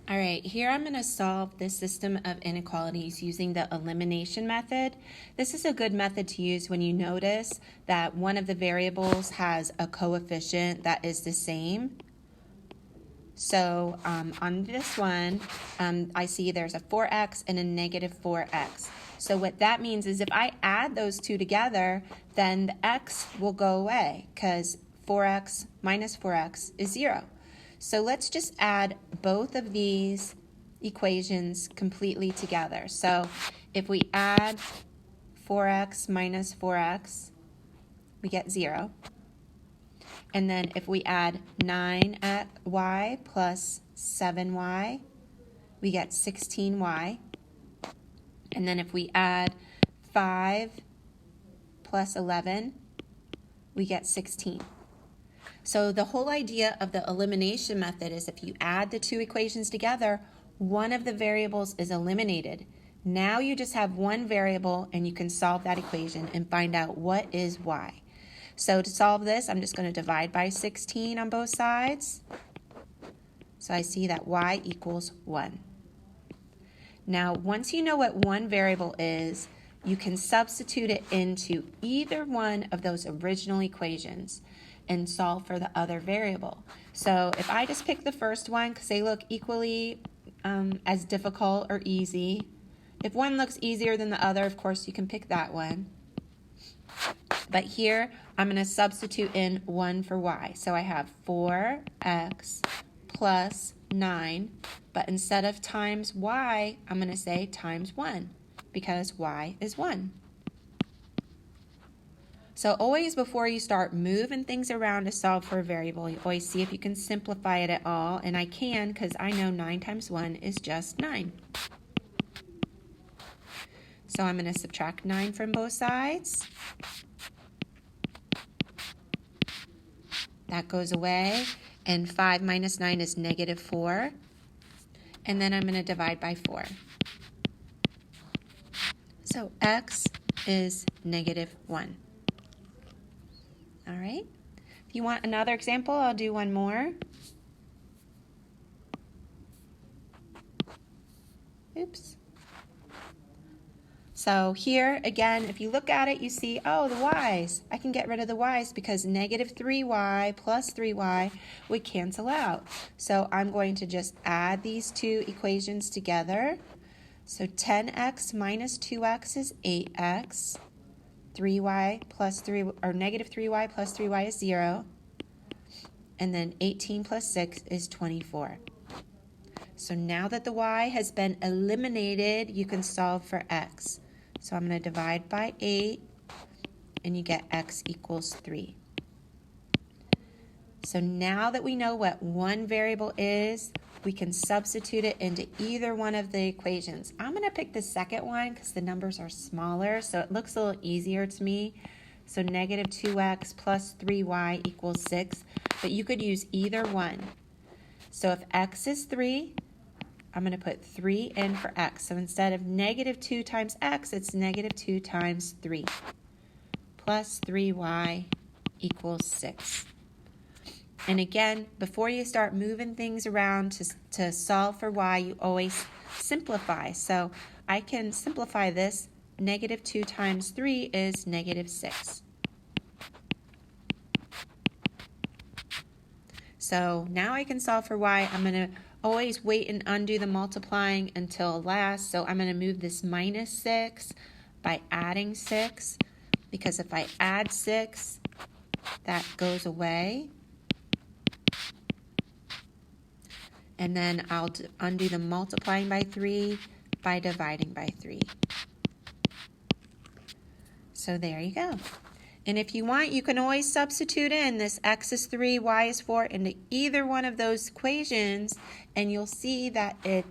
All right, here I'm going to solve this system of inequalities using the elimination method. This is a good method to use when you notice that one of the variables has a coefficient that is the same. So on this one, I see there's a 4x and a negative 4x. So what that means is if I add those two together, then the x will go away because 4x minus 4x is 0. So let's just add both of these equations completely together. So if we add 4x minus 4x, we get 0. And then if we add 9y plus 7y, we get 16y. And then if we add 5 plus 11, we get 16. So the whole idea of the elimination method is if you add the two equations together, one of the variables is eliminated. Now you just have one variable and you can solve that equation and find out what is y. So to solve this, I'm just going to divide by 16 on both sides. So I see that y equals 1. Now, once you know what one variable is, you can substitute it into either one of those original equations and solve for the other variable. So if I just pick the first one because they look equally as difficult or easy, if one looks easier than the other, of course, you can pick that one. But here, I'm going to substitute in 1 for y. So I have 4x plus 9, but instead of times y, I'm going to say times 1 because y is 1. So always before you start moving things around to solve for a variable, you always see if you can simplify it at all, and I can because I know 9 times 1 is just 9. So I'm going to subtract 9 from both sides. That goes away, and 5 minus 9 is negative 4. And then I'm going to divide by 4. So x is negative 1. All right. If you want another example, I'll do one more. Oops. So here, again, if you look at it, you see, oh, the y's. I can get rid of the y's because negative 3y plus 3y would cancel out. So I'm going to just add these two equations together. So 10x minus 2x is 8x. 3y plus 3, or negative 3y plus 3y is 0. And then 18 plus 6 is 24. So now that the y has been eliminated, you can solve for x. So I'm going to divide by 8, and you get x equals 3. So now that we know what one variable is, we can substitute it into either one of the equations. I'm going to pick the second one because the numbers are smaller, so it looks a little easier to me. So negative 2x plus 3y equals 6, but you could use either one. So if x is 3, I'm going to put 3 in for x. So instead of negative 2 times x, it's negative 2 times 3 plus 3y equals 6. And again, before you start moving things around to solve for y, you always simplify. So I can simplify this. Negative 2 times 3 is negative 6. So now I can solve for y. I'm going to always wait and undo the multiplying until last. So I'm going to move this minus 6 by adding 6, because if I add 6, that goes away. And then I'll undo the multiplying by 3 by dividing by 3. So there you go. And if you want, you can always substitute in this x is 3, y is 4 into either one of those equations, and you'll see that it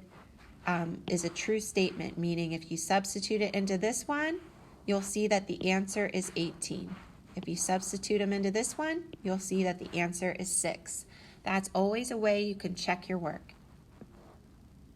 is a true statement, meaning if you substitute it into this one, you'll see that the answer is 18. If you substitute them into this one, you'll see that the answer is 6. That's always a way you can check your work.